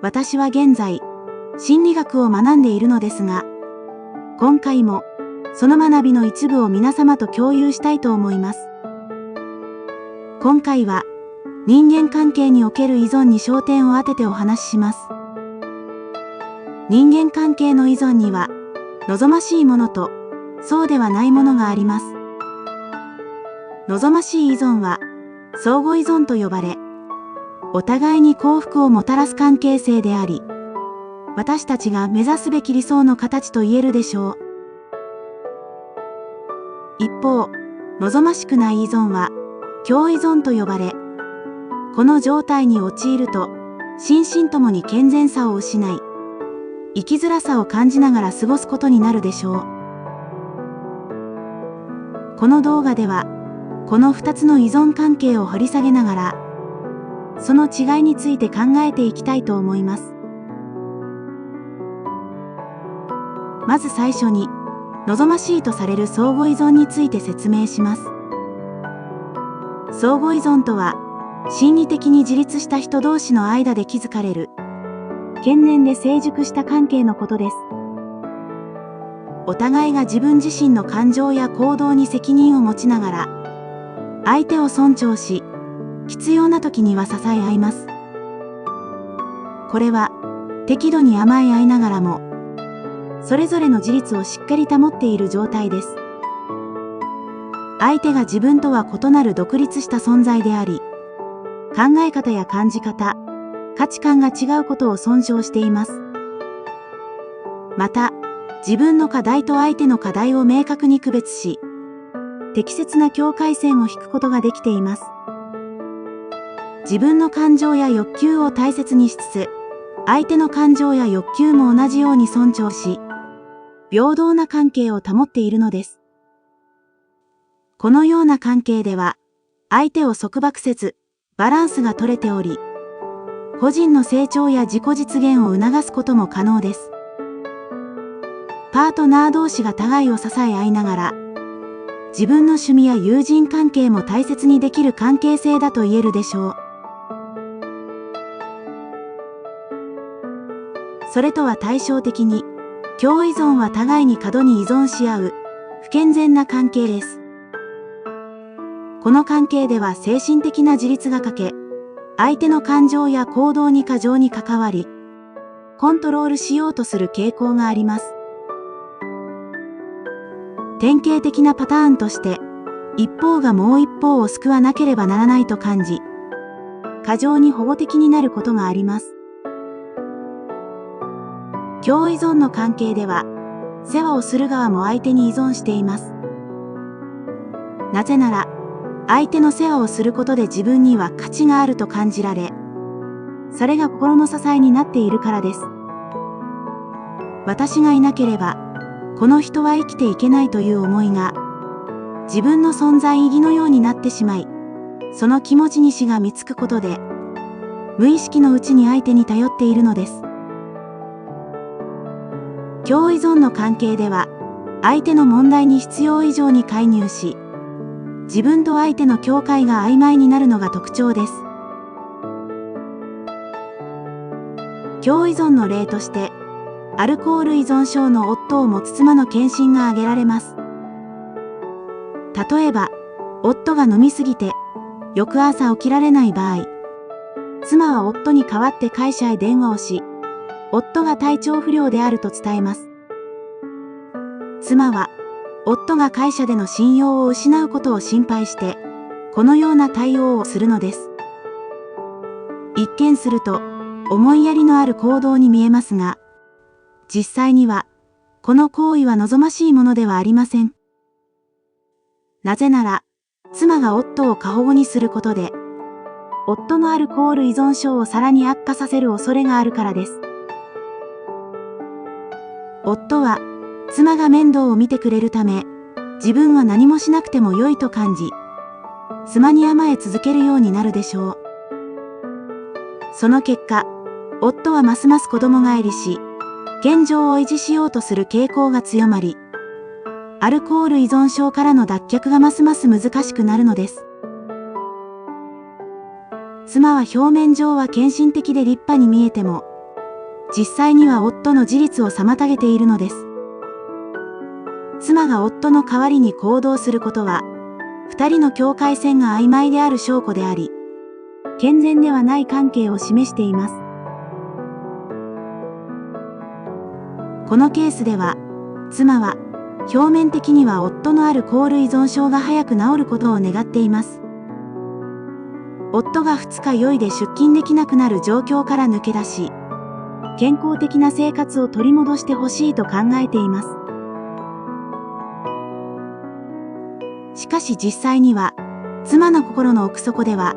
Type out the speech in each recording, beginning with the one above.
私は現在、心理学を学んでいるのですが、今回もその学びの一部を皆様と共有したいと思います。今回は人間関係における依存に焦点を当ててお話しします。人間関係の依存には望ましいものとそうではないものがあります。望ましい依存は相互依存と呼ばれ、お互いに幸福をもたらす関係性であり、私たちが目指すべき理想の形と言えるでしょう。一方、望ましくない依存は共依存と呼ばれ、この状態に陥ると、心身ともに健全さを失い、生きづらさを感じながら過ごすことになるでしょう。この動画では、この2つの依存関係を掘り下げながら、その違いについて考えていきたいと思います。まず最初に、望ましいとされる相互依存について説明します。相互依存とは、心理的に自立した人同士の間で築かれる、健全で成熟した関係のことです。お互いが自分自身の感情や行動に責任を持ちながら、相手を尊重し、必要な時には支え合います。これは、適度に甘え合いながらも、それぞれの自立をしっかり保っている状態です。相手が自分とは異なる独立した存在であり、考え方や感じ方、価値観が違うことを尊重しています。また、自分の課題と相手の課題を明確に区別し、適切な境界線を引くことができています。自分の感情や欲求を大切にしつつ、相手の感情や欲求も同じように尊重し、平等な関係を保っているのです。このような関係では、相手を束縛せず、バランスが取れており、個人の成長や自己実現を促すことも可能です。パートナー同士が互いを支え合いながら、自分の趣味や友人関係も大切にできる関係性だと言えるでしょう。それとは対照的に、共依存は互いに過度に依存し合う、不健全な関係です。この関係では精神的な自立が欠け、相手の感情や行動に過剰に関わり、コントロールしようとする傾向があります。典型的なパターンとして、一方がもう一方を救わなければならないと感じ、過剰に保護的になることがあります。共依存の関係では、世話をする側も相手に依存しています。なぜなら、相手の世話をすることで自分には価値があると感じられ、それが心の支えになっているからです。私がいなければ、この人は生きていけないという思いが、自分の存在意義のようになってしまい、その気持ちにしがみつくことで、無意識のうちに相手に頼っているのです。共依存の関係では、相手の問題に必要以上に介入し、自分と相手の境界が曖昧になるのが特徴です。共依存の例として、アルコール依存症の夫を持つ妻の献身が挙げられます。例えば、夫が飲みすぎて、翌朝起きられない場合、妻は夫に代わって会社へ電話をし、夫が体調不良であると伝えます。妻は、夫が会社での信用を失うことを心配して、このような対応をするのです。一見すると、思いやりのある行動に見えますが、実際には、この行為は望ましいものではありません。なぜなら、妻が夫を過保護にすることで、夫のアルコール依存症をさらに悪化させる恐れがあるからです。夫は、妻が面倒を見てくれるため、自分は何もしなくても良いと感じ、妻に甘え続けるようになるでしょう。その結果、夫はますます子供返りし、現状を維持しようとする傾向が強まり、アルコール依存症からの脱却がますます難しくなるのです。妻は表面上は献身的で立派に見えても、実際には夫の自立を妨げているのです。妻が夫の代わりに行動することは、二人の境界線が曖昧である証拠であり、健全ではない関係を示しています。このケースでは、妻は、表面的には夫のアルコール依存症が早く治ることを願っています。夫が二日酔いで出勤できなくなる状況から抜け出し、健康的な生活を取り戻してほしいと考えています。しかし実際には、妻の心の奥底では、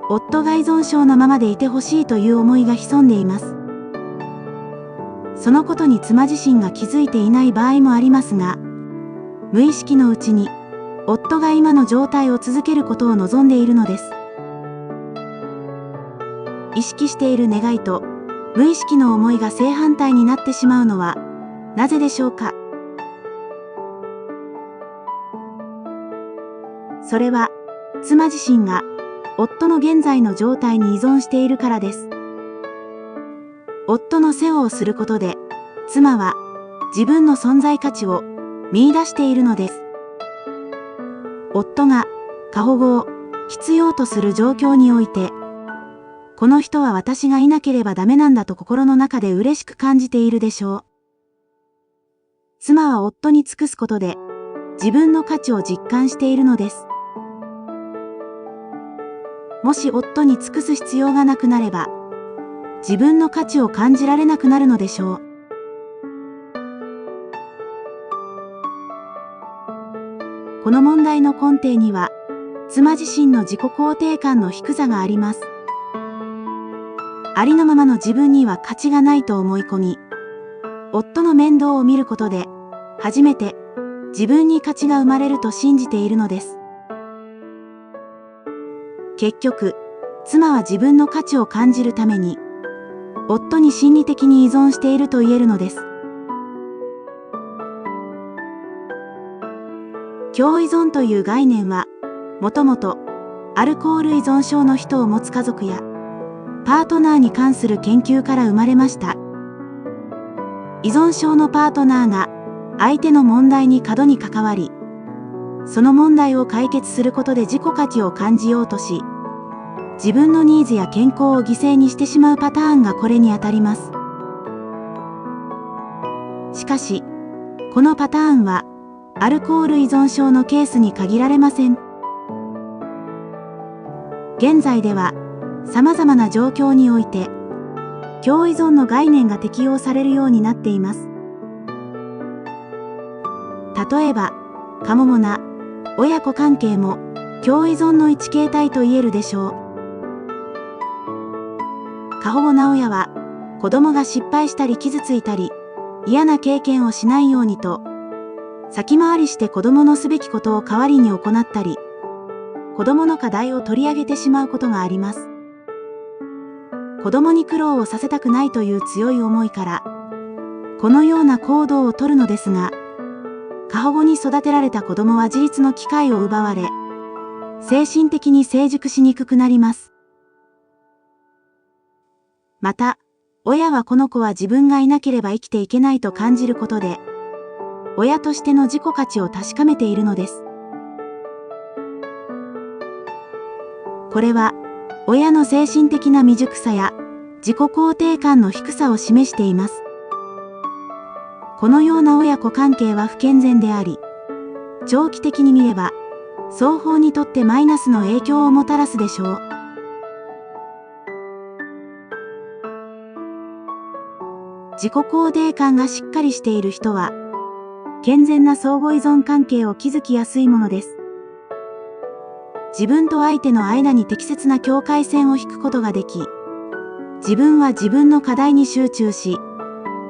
夫が依存症のままでいてほしいという思いが潜んでいます。そのことに妻自身が気づいていない場合もありますが、無意識のうちに、夫が今の状態を続けることを望んでいるのです。意識している願いと、無意識の思いが正反対になってしまうのは、なぜでしょうか。それは、妻自身が、夫の現在の状態に依存しているからです。夫の世話をすることで、妻は自分の存在価値を見出しているのです。夫が過保護を必要とする状況において、この人は私がいなければダメなんだと心の中で嬉しく感じているでしょう。妻は夫に尽くすことで、自分の価値を実感しているのです。もし夫に尽くす必要がなくなれば、自分の価値を感じられなくなるのでしょう。この問題の根底には、妻自身の自己肯定感の低さがあります。ありのままの自分には価値がないと思い込み、夫の面倒を見ることで、初めて自分に価値が生まれると信じているのです。結局、妻は自分の価値を感じるために、夫に心理的に依存していると言えるのです。共依存という概念は、もともとアルコール依存症の人を持つ家族やパートナーに関する研究から生まれました。依存症のパートナーが相手の問題に過度に関わり、その問題を解決することで自己価値を感じようとし、自分のニーズや健康を犠牲にしてしまうパターンがこれにあたります。しかし、このパターンは、アルコール依存症のケースに限られません。現在では、様々な状況において、共依存の概念が適用されるようになっています。例えば、過保護な親子関係も共依存の一形態と言えるでしょう。過保護な親は、子供が失敗したり傷ついたり、嫌な経験をしないようにと、先回りして子供のすべきことを代わりに行ったり、子供の課題を取り上げてしまうことがあります。子供に苦労をさせたくないという強い思いから、このような行動をとるのですが、過保護に育てられた子供は自立の機会を奪われ、精神的に成熟しにくくなります。また、親はこの子は自分がいなければ生きていけないと感じることで、親としての自己価値を確かめているのです。これは、親の精神的な未熟さや自己肯定感の低さを示しています。このような親子関係は不健全であり、長期的に見れば、双方にとってマイナスの影響をもたらすでしょう。自己肯定感がしっかりしている人は、健全な相互依存関係を築きやすいものです。自分と相手の間に適切な境界線を引くことができ、自分は自分の課題に集中し、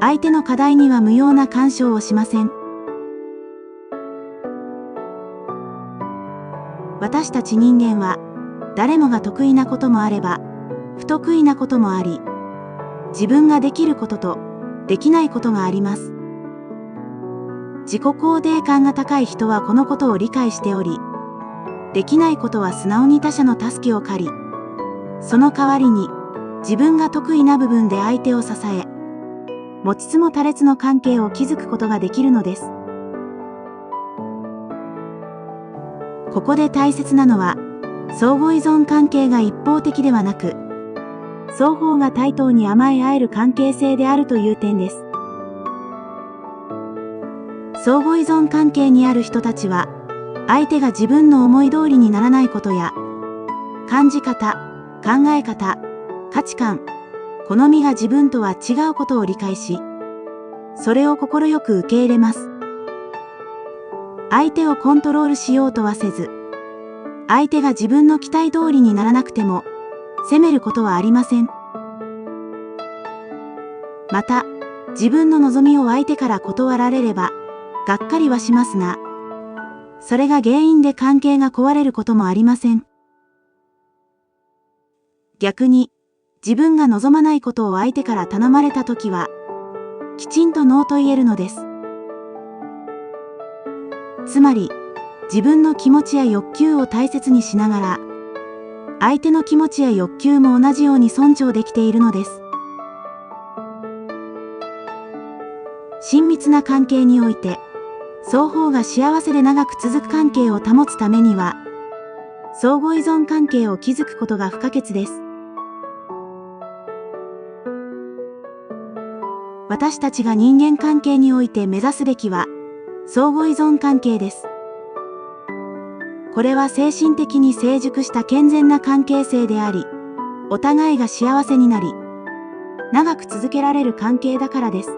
相手の課題には無用な干渉をしません。私たち人間は、誰もが得意なこともあれば、不得意なこともあり、自分ができることと、できないことがあります。自己肯定感が高い人はこのことを理解しており、できないことは素直に他者の助けを借り、その代わりに自分が得意な部分で相手を支え、持ちつ持たれつの関係を築くことができるのです。ここで大切なのは、相互依存関係が一方的ではなく、双方が対等に甘え合える関係性であるという点です。相互依存関係にある人たちは、相手が自分の思い通りにならないことや、感じ方、考え方、価値観、好みが自分とは違うことを理解し、それを快く受け入れます。相手をコントロールしようとはせず、相手が自分の期待通りにならなくても、責めることはありません。また、自分の望みを相手から断られれば、がっかりはしますが、それが原因で関係が壊れることもありません。逆に、自分が望まないことを相手から頼まれたときは、きちんとノーと言えるのです。つまり、自分の気持ちや欲求を大切にしながら、相手の気持ちや欲求も同じように尊重できているのです。親密な関係において、双方が幸せで長く続く関係を保つためには、相互依存関係を築くことが不可欠です。私たちが人間関係において目指すべきは、相互依存関係です。これは精神的に成熟した健全な関係性であり、お互いが幸せになり、長く続けられる関係だからです。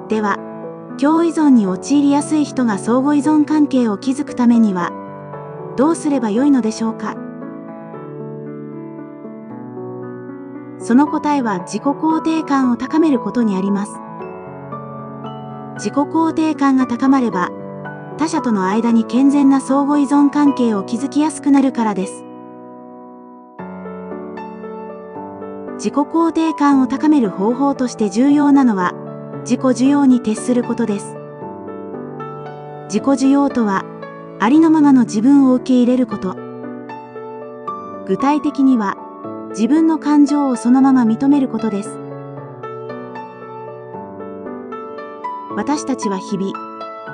では、共依存に陥りやすい人が相互依存関係を築くためには、どうすればよいのでしょうか。その答えは自己肯定感を高めることにあります。自己肯定感が高まれば、他者との間に健全な相互依存関係を築きやすくなるからです。自己肯定感を高める方法として重要なのは、自己需要に徹することです。自己需要とは、ありのままの自分を受け入れること。具体的には、自分の感情をそのまま認めることです。私たちは日々、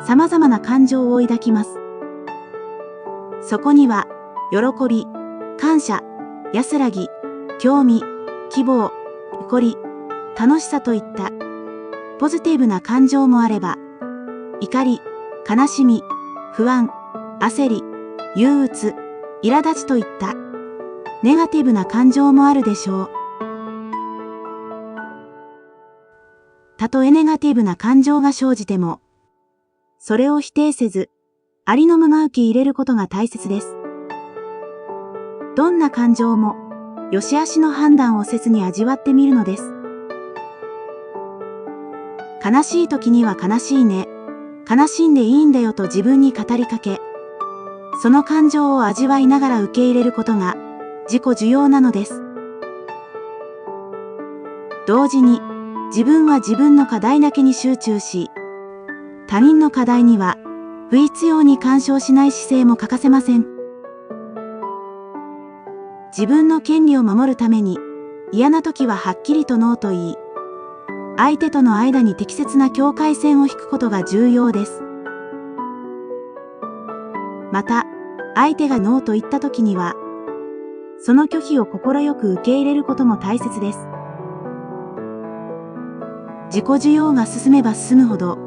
様々な感情を抱きます。そこには、喜び、感謝、安らぎ、興味、希望、誇り、楽しさといったポジティブな感情もあれば、怒り、悲しみ、不安、焦り、憂鬱、苛立ちといったネガティブな感情もあるでしょう。たとえネガティブな感情が生じても、それを否定せず、ありのまま受け入れることが大切です。どんな感情も、良し悪しの判断をせずに味わってみるのです。悲しい時には悲しいね、悲しんでいいんだよと自分に語りかけ、その感情を味わいながら受け入れることが自己需要なのです。同時に、自分は自分の課題だけに集中し、他人の課題には不必要に干渉しない姿勢も欠かせません。自分の権利を守るために、嫌な時ははっきりとノーと言い、相手との間に適切な境界線を引くことが重要です。また、相手がノーと言った時には、その拒否を快く受け入れることも大切です。自己需要が進めば進むほど、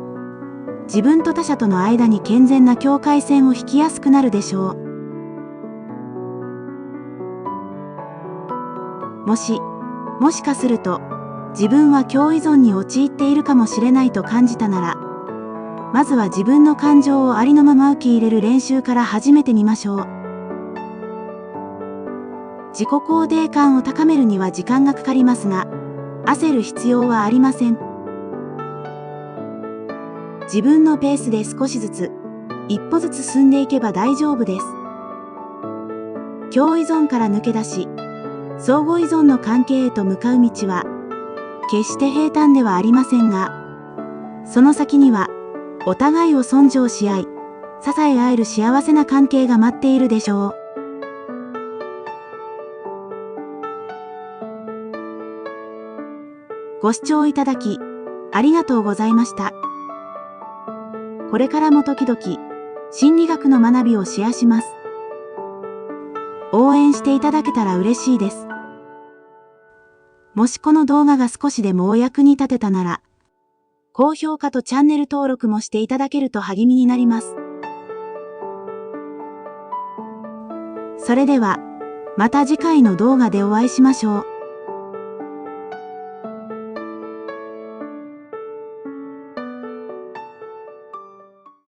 自分と他者との間に健全な境界線を引きやすくなるでしょう。もしかすると、自分は共依存に陥っているかもしれないと感じたなら、まずは自分の感情をありのまま受け入れる練習から始めてみましょう。自己肯定感を高めるには時間がかかりますが、焦る必要はありません。自分のペースで少しずつ、一歩ずつ進んでいけば大丈夫です。共依存から抜け出し、相互依存の関係へと向かう道は、決して平坦ではありませんが、その先には、お互いを尊重し合い、支え合える幸せな関係が待っているでしょう。ご視聴いただき、ありがとうございました。これからも時々、心理学の学びをシェアします。応援していただけたら嬉しいです。もしこの動画が少しでもお役に立てたなら、高評価とチャンネル登録もしていただけると励みになります。それでは、また次回の動画でお会いしましょう。